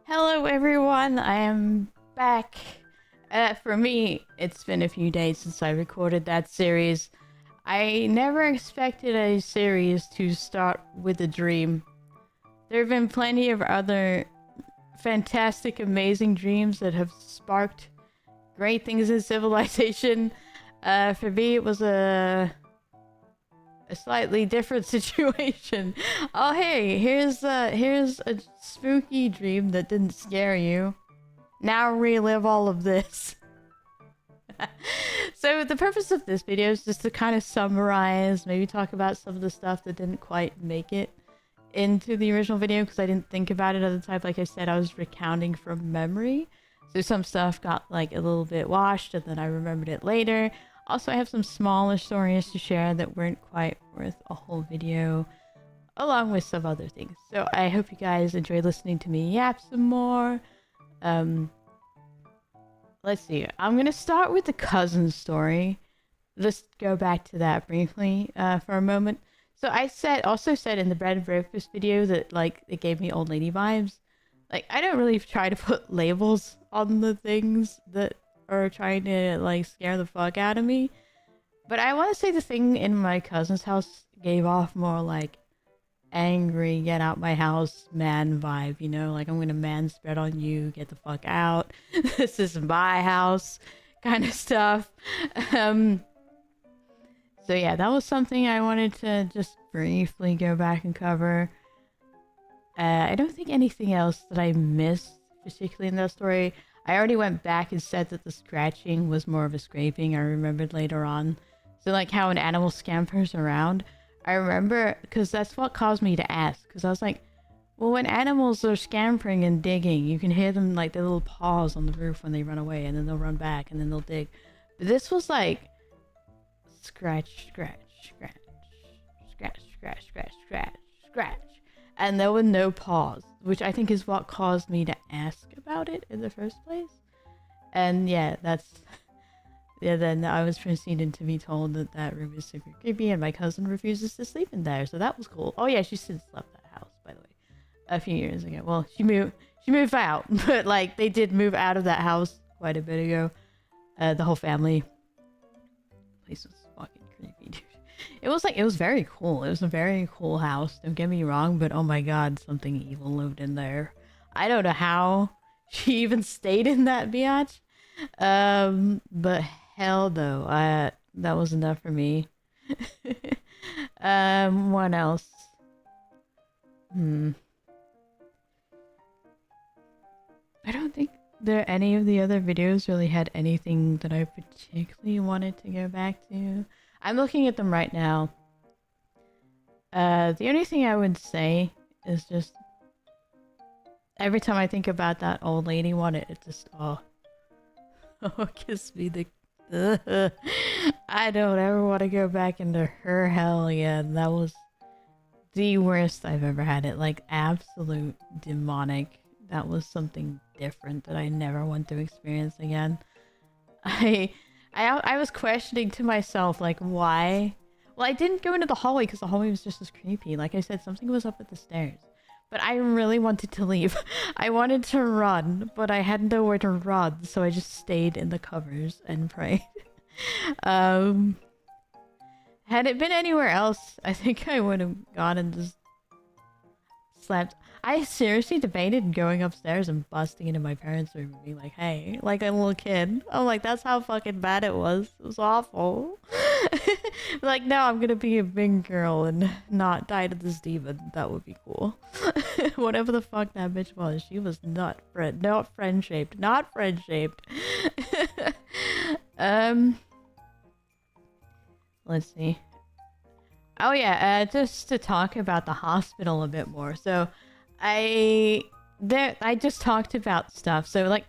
Hello everyone, I am back. For me, it's been a few days since I recorded that series. I never expected a series to start with a dream. There have been plenty of other fantastic, amazing dreams that have sparked great things in civilization. For me, it was a slightly different situation. Oh hey, here's a spooky dream that didn't scare you. Now relive all of this. So the purpose of this video is just to kind of summarize, maybe talk about some of the stuff that didn't quite make it into the original video because I didn't think about it at the time. Like I said, I was recounting from memory. So some stuff got like a little bit washed and then I remembered it later. Also, I have some smaller stories to share that weren't quite worth a whole video, along with some other things. So I hope you guys enjoy listening to me yap some more. Let's see. I'm gonna start with the cousin story. Just go back to that briefly for a moment. So I also said in the bread and breakfast video that like it gave me old lady vibes. Like I don't really try to put labels on the things that are trying to like scare the fuck out of me. But I want to say the thing in my cousin's house gave off more like angry, get out my house man vibe, you know, like I'm gonna man spread on you, get the fuck out. This is my house kind of stuff. So yeah, that was something I wanted to just briefly go back and cover. I don't think anything else that I missed particularly in that story. I already went back and said that the scratching was more of a scraping. I remembered later on. So like how an animal scampers around. I remember because that's what caused me to ask. Because I was like, well, when animals are scampering and digging, you can hear them like their little paws on the roof when they run away, and then they'll run back and then they'll dig. But this was like scratch, scratch, scratch, scratch, scratch, scratch, scratch, scratch. And there were no paws, which I think is what caused me to ask about it in the first place. And yeah, then I was proceeded to be told that that room is super creepy and my cousin refuses to sleep in there, so that was cool. Oh yeah, she since left that house, by the way, a few years ago. Well, she moved out, but like they did move out of that house quite a bit ago. The whole family. The place was fucking creepy, dude. It was very cool. It was a very cool house. Don't get me wrong, but oh my god, something evil lived in there. I don't know how she even stayed in that biatch. But hell no, that was enough for me. What else? I don't think any of the other videos really had anything that I particularly wanted to go back to. I'm looking at them right now. The only thing I would say is just every time I think about that old lady one, it just oh kiss me the I don't ever want to go back into her hell again. That was the worst I've ever had it. Like absolute demonic. That was something different that I never want to experience again. I was questioning to myself, like, why? Well, I didn't go into the hallway because the hallway was just as creepy. Like I said, something was up at the stairs. But I really wanted to leave. I wanted to run, but I had nowhere to run, so I just stayed in the covers and prayed. Had it been anywhere else, I think I would have gone and just slept. I seriously debated going upstairs and busting into my parents' room and being like, hey, like a little kid. I'm like, that's how fucking bad it was. It was awful. Like, no, I'm gonna be a big girl and not die to this demon. That would be cool. Whatever the fuck that bitch was, she was not friend-shaped. Not friend-shaped. Let's see. Oh yeah, just to talk about the hospital a bit more. So, I just talked about stuff. So like,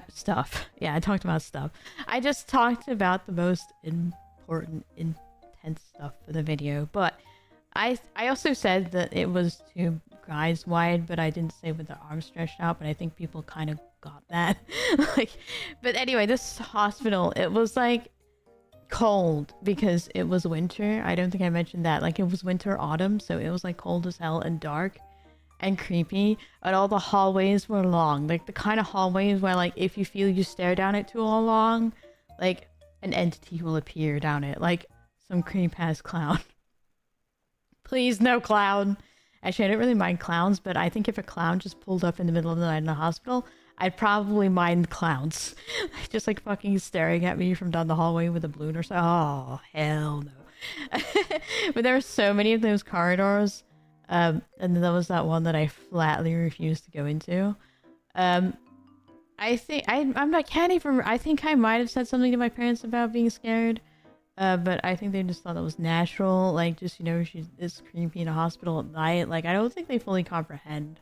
stuff. Yeah, I talked about stuff. I just talked about the most important, intense stuff for the video. But I also said that it was too guys wide, but I didn't say with the arms stretched out. But I think people kind of got that. Like, but anyway, this hospital, it was like cold because it was winter. I don't think I mentioned that. Like it was winter, autumn, so it was like cold as hell and dark. and creepy, and all the hallways were long. Like the kind of hallways where like if you feel you stare down it too long, like an entity will appear down it, like some creep ass clown. Please, no clown. Actually, I don't really mind clowns, but I think if a clown just pulled up in the middle of the night in a hospital, I'd probably mind clowns. Just like fucking staring at me from down the hallway with a balloon or so. Oh, hell no. But there were so many of those corridors. And then there was that one that I flatly refused to go into. I think I'm not can't even. I think I might have said something to my parents about being scared. But I think they just thought that was natural. Like, just, you know, it's creepy in a hospital at night. Like, I don't think they fully comprehend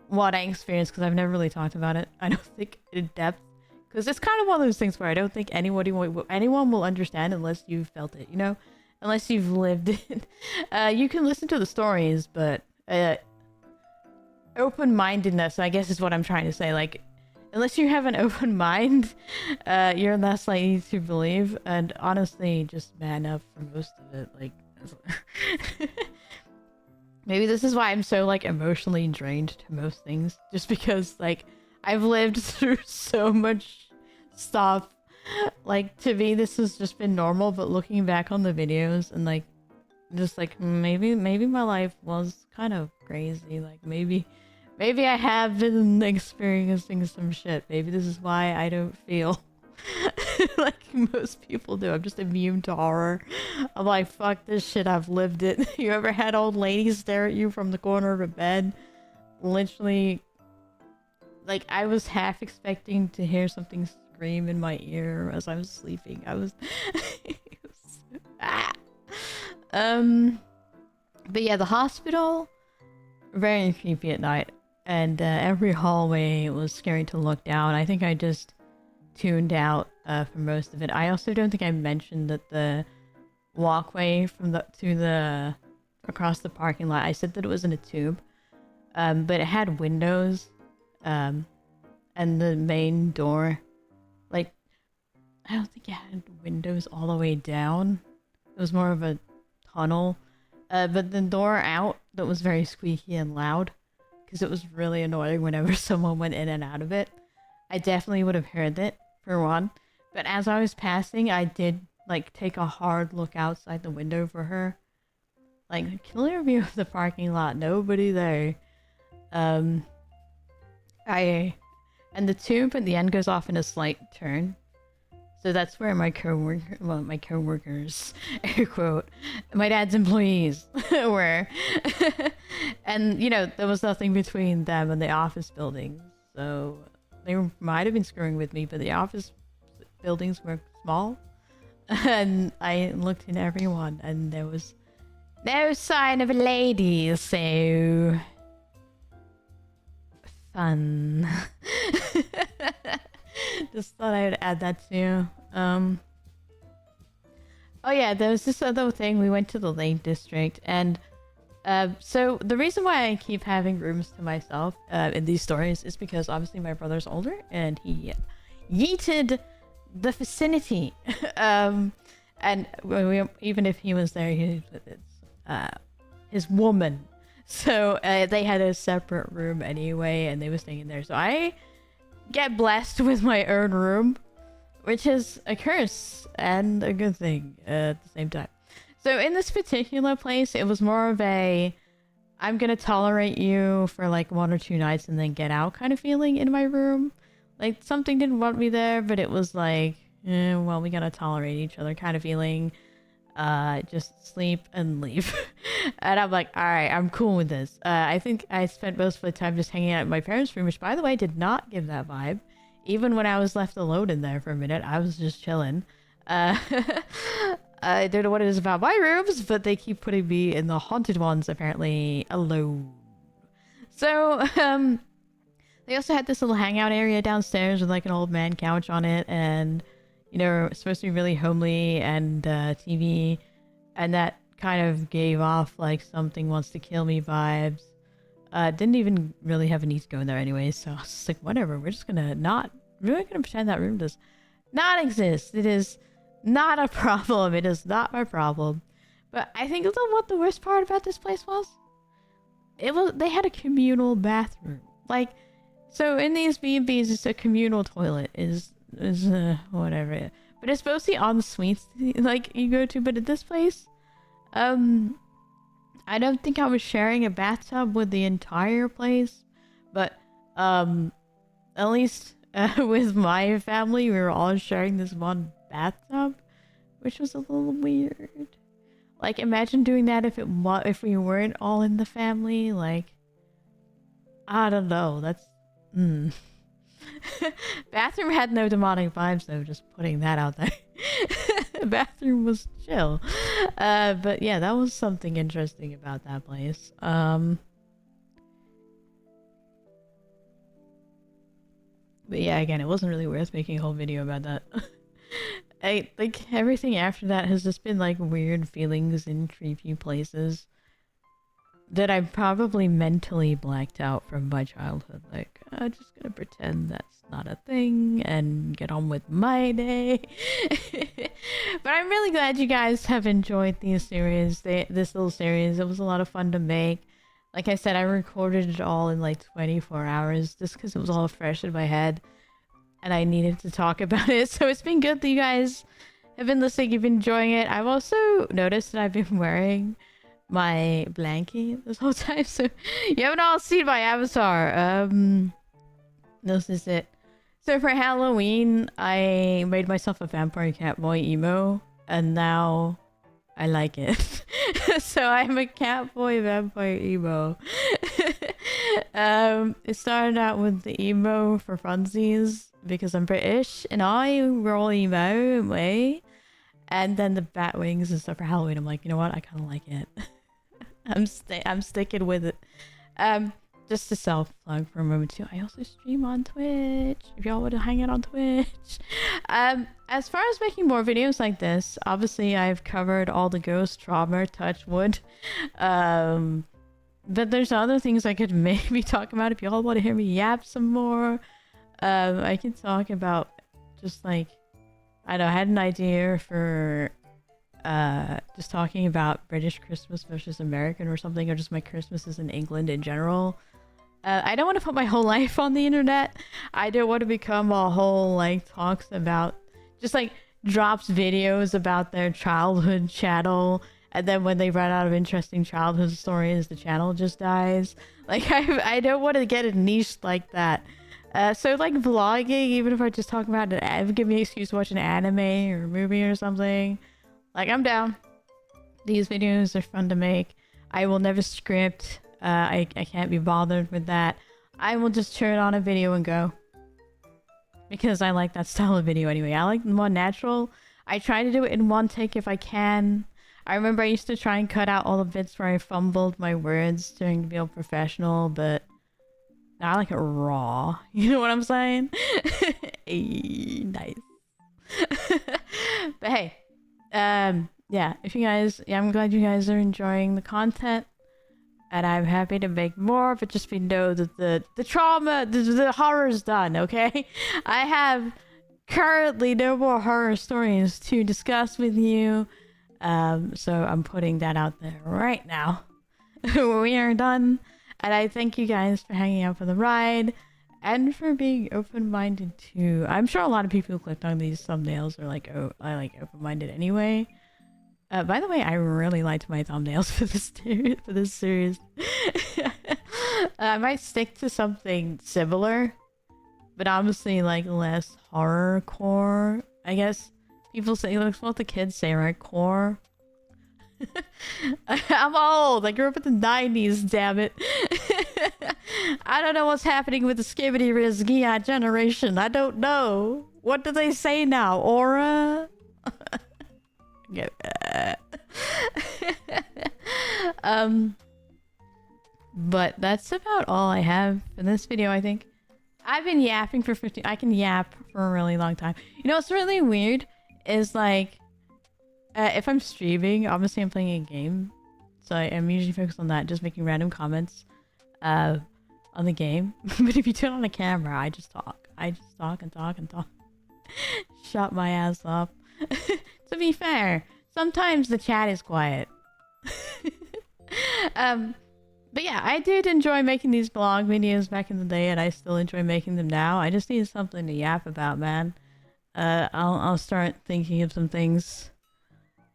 what I experienced because I've never really talked about it. I don't think in depth. Because it's kind of one of those things where I don't think anyone will understand unless you've felt it, you know? Unless you've lived it. You can listen to the stories, but open-mindedness, I guess, is what I'm trying to say. Like, unless you have an open mind, you're less likely to believe. And honestly, just man up for most of it. Like, maybe this is why I'm so like emotionally drained to most things. Just because like I've lived through so much stuff. Like to me, this has just been normal. But looking back on the videos and like, just like maybe my life was kind of crazy. Like maybe I have been experiencing some shit. Maybe this is why I don't feel like most people do. I'm just immune to horror. I'm like, fuck this shit, I've lived it. You ever had old ladies stare at you from the corner of a bed? Literally, like, I was half expecting to hear something scream in my ear as I was sleeping. I was... But yeah, the hospital, very creepy at night. And every hallway was scary to look down. I think I just tuned out for most of it. I also don't think I mentioned that the walkway from across the parking lot, I said that it was in a tube. But it had windows. And the main door, like, I don't think it had windows all the way down. It was more of a tunnel. But the door out, that was very squeaky and loud. Because it was really annoying whenever someone went in and out of it. I definitely would have heard it, for one. But as I was passing, I did, like, take a hard look outside the window for her. Like, clear view of the parking lot, nobody there. And the tube at the end goes off in a slight turn. So that's where my coworkers, air quote, my dad's employees were. And, you know, there was nothing between them and the office buildings. So they might have been screwing with me, but the office buildings were small. And I looked in every one and there was no sign of a lady, so... fun. Just thought I would add that too. Oh yeah, there was this other thing. We went to the Lake District, and so the reason why I keep having rooms to myself in these stories is because obviously my brother's older, and he yeeted the vicinity. And even if he was there, his woman. So they had a separate room anyway, and they were staying in there. So I get blessed with my own room, which is a curse and a good thing at the same time. So in this particular place, it was more of a, I'm gonna tolerate you for like 1 or 2 nights and then get out kind of feeling in my room. Like something didn't want me there, but it was like, well, we gotta tolerate each other kind of feeling. Just sleep and leave. And I'm like, alright, I'm cool with this. I think I spent most of the time just hanging out in my parents' room, which by the way did not give that vibe. Even when I was left alone in there for a minute, I was just chilling. I don't know what it is about my rooms, but they keep putting me in the haunted ones, apparently, alone. So, they also had this little hangout area downstairs with like an old man couch on it, and you know, it's supposed to be really homely and TV, and that kind of gave off like something wants to kill me vibes. Didn't even really have a need to go in there anyway, so I was just like, whatever, we're gonna pretend that room does not exist. It is not a problem. It is not my problem. But I think what the worst part about this place was? they had a communal bathroom. Like, so in these B&Bs, it's a communal toilet is whatever. But it's supposed to be en suites like you go to, but at this place, I don't think I was sharing a bathtub with the entire place, but at least with my family, we were all sharing this one bathtub, which was a little weird. Like, imagine doing that if we weren't all in the family. Like, I don't know. That's Bathroom had no demonic vibes though. Just putting that out there. Bathroom was chill. But yeah, that was something interesting about that place. But yeah, again, it wasn't really worth making a whole video about that. I like everything after that has just been like weird feelings in creepy places that I probably mentally blacked out from my childhood. Like, I'm just gonna pretend that's not a thing and get on with my day. But I'm really glad you guys have enjoyed these series. This little series, it was a lot of fun to make. Like I said, I recorded it all in like 24 hours just because it was all fresh in my head and I needed to talk about it. So it's been good that you guys have been listening, you've been enjoying it. I've also noticed that I've been wearing my blankie this whole time, so you haven't all seen my avatar. This is it. So for Halloween, I made myself a vampire catboy emo, and now I like it. So I'm a catboy vampire emo. It started out with the emo for funsies because I'm British and I roll emo way, and then the bat wings and stuff for Halloween. I'm like, you know what? I kind of like it. I'm sticking with it. Just to self-plug for a moment too, I also stream on Twitch if y'all want to hang out on Twitch. As far as making more videos like this, obviously I've covered all the ghost trauma, touch wood. But there's other things I could maybe talk about if y'all want to hear me yap some more. I can talk about just like, I don't know, I had an idea for just talking about British Christmas versus American or something, or just my Christmases in England in general. I don't want to put my whole life on the internet. I don't want to become a whole like talks about, just like drops videos about their childhood channel, and then when they run out of interesting childhood stories, the channel just dies. Like I don't want to get a niche like that. So like vlogging, even if I just talk about it, give me an excuse to watch an anime or movie or something. Like, I'm down. These videos are fun to make. I will never script. I can't be bothered with that. I will just turn on a video and go. Because I like that style of video anyway. I like the more natural. I try to do it in one take if I can. I remember I used to try and cut out all the bits where I fumbled my words during to be all professional, but now I like it raw. You know what I'm saying? Hey, nice. But hey. Yeah, if you guys, I'm glad you guys are enjoying the content, and I'm happy to make more, but just know that the trauma, the horror is done, okay? I have currently no more horror stories to discuss with you, so I'm putting that out there right now. We are done, and I thank you guys for hanging out for the ride, and for being open-minded too. I'm sure a lot of people who clicked on these thumbnails are like, oh, I like open-minded anyway. By the way, I really liked my thumbnails for this series. I might stick to something similar, but obviously like less horrorcore. I guess people say, like, what the kids say, right? Core. I'm old. I grew up in the 90s, damn it. I don't know what's happening with the Skibbity Riz Giat generation. I don't know. What do they say now? Aura? But that's about all I have in this video, I think. I've been yapping for 15. I can yap for a really long time. You know what's really weird is like, if I'm streaming, obviously I'm playing a game, so I'm usually focused on that, just making random comments on the game. But if you turn on a camera, I just talk. I just talk and talk and talk. Shut my ass up. To be fair, sometimes the chat is quiet. But yeah, I did enjoy making these blog videos back in the day, and I still enjoy making them now. I just need something to yap about, man. I'll start thinking of some things.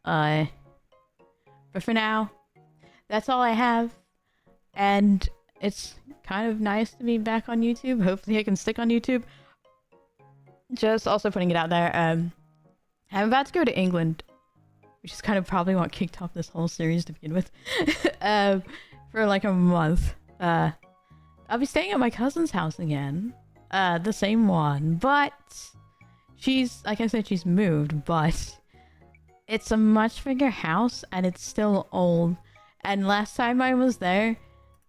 But for now, that's all I have. And it's kind of nice to be back on YouTube. Hopefully I can stick on YouTube. Just also putting it out there. I'm about to go to England, which is kind of probably what kicked off this whole series to begin with. For like a month. I'll be staying at my cousin's house again. The same one. But she's, like I said, she's moved, but it's a much bigger house and it's still old. And last time I was there,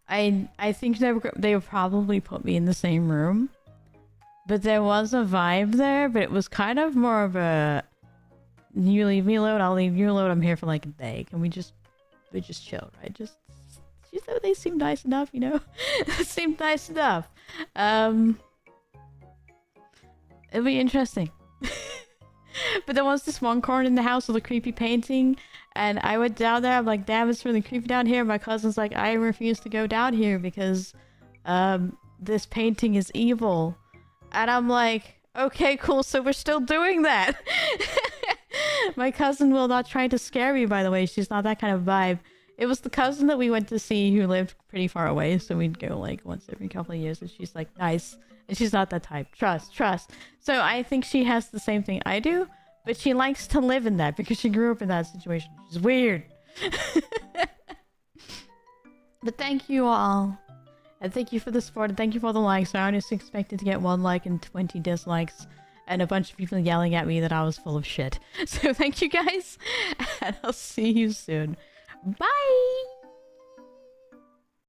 I think they would probably put me in the same room. But there was a vibe there, but it was kind of more of a, you leave me alone, I'll leave you alone, I'm here for like a day. Can we just chill, right? They seem nice enough, you know? It seemed nice enough. It'll be interesting. But there was this one corner in the house with a creepy painting, and I went down there, I'm like, damn, it's really creepy down here. My cousin's like, I refuse to go down here because this painting is evil. And I'm like, okay, cool, so we're still doing that. My cousin will not try to scare me, by the way. She's not that kind of vibe. It was the cousin that we went to see who lived pretty far away, so we'd go like once every couple of years, and she's like, nice. And she's not that type. Trust. So I think she has the same thing I do, but she likes to live in that because she grew up in that situation, which is weird. But thank you all. And thank you for the support, and thank you for the likes. I honestly expected to get 1 like and 20 dislikes, and a bunch of people yelling at me that I was full of shit. So thank you guys, and I'll see you soon. Bye!